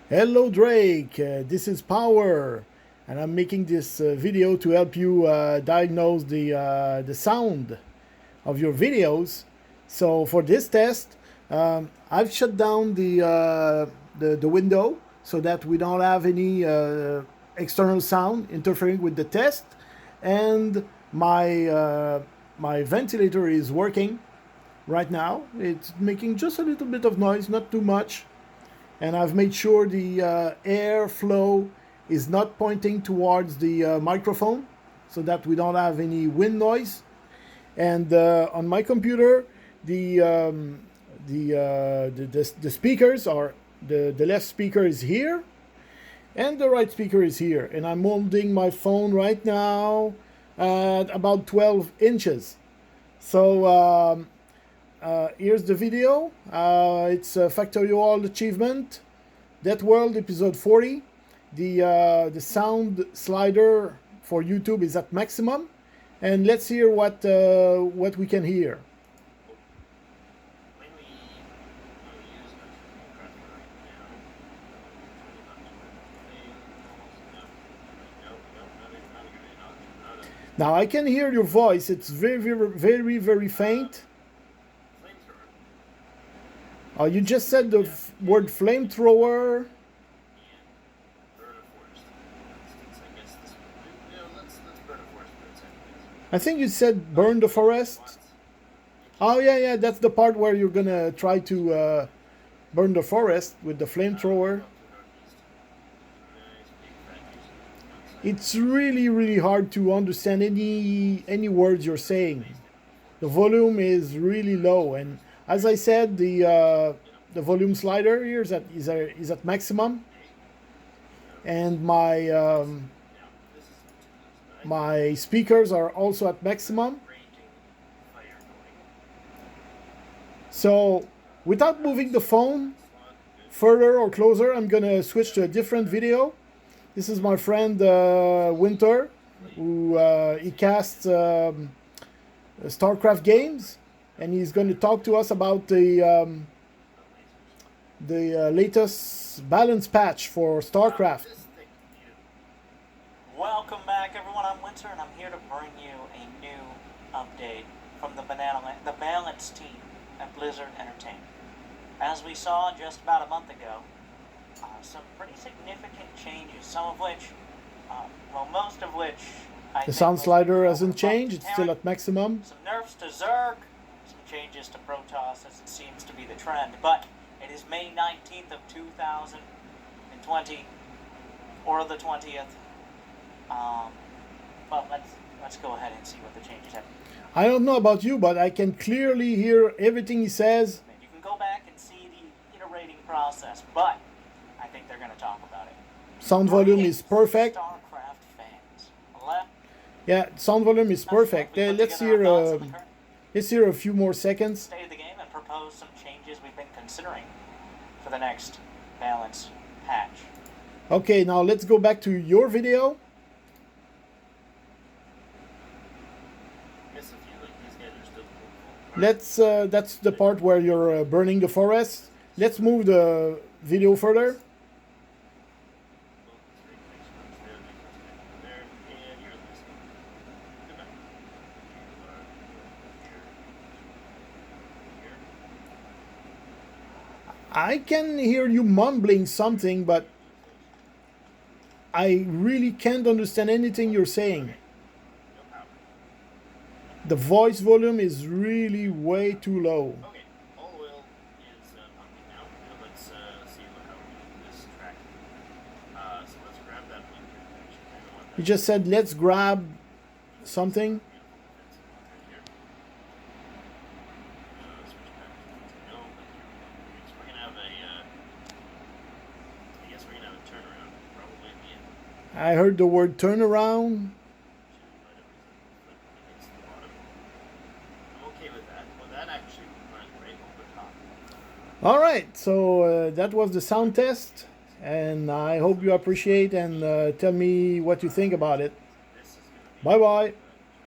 Hello Drake, this is Power, and I'm making this video to help you diagnose the sound of your videos. So for this test, I've shut down the window so that we don't have any external sound interfering with the test, and my ventilator is working right now. It's making just a little bit of noise, not too much. And I've made sure the air flow is not pointing towards the microphone so that we don't have any wind noise. And on my computer, the speakers are the left speaker is here and the right speaker is here. And I'm holding my phone right now at about 12 inches. So here's the video. It's a Factorial Achievement, That World, episode 40. The sound slider for YouTube is at maximum, and let's hear what we can hear. Now I can hear your voice. It's very faint. You just said the word flamethrower. I think you said burn the forest. Oh yeah, that's the part where you're gonna try to burn the forest with the flamethrower. It's really hard to understand any words you're saying. The volume is really low, and as I said, the volume slider here is at maximum, and my speakers are also at maximum. So without moving the phone further or closer, I'm gonna switch to a different video. This is my friend Winter, who he casts StarCraft games, and he's going to talk to us about the latest balance patch for StarCraft. Welcome back, everyone. I'm Winter, and I'm here to bring you a new update from the balance team at Blizzard Entertainment. As we saw just about a month ago, some pretty significant changes, some of which, most of which the sound slider hasn't changed, it's still at maximum. Some nerfs to Zerg, some changes to Protoss, as it seems to be the trend. But it is May 19th of 2020, or the 20th. Well, let's go ahead and see what the changes have. I don't know about you, but I can clearly hear everything he says. You can go back and see the iterating process, but I think they're going to talk about it. Sound volume is perfect. StarCraft fans. Yeah, sound volume is perfect. Let's hear a few more seconds. State of the game and propose some changes we've been considering for the next balance patch. Okay, now let's go back to your video. That's the part where you're burning the forest. Let's move the video further. I can hear you mumbling something, but I really can't understand anything you're saying. The voice volume is really way too low. Okay, all oil is pumping now. Let's see how we do this track. So let's grab that link. You just said let's grab something. I heard the word turnaround. All right, so that was the sound test, and I hope you appreciate and tell me what you think about it. Bye bye.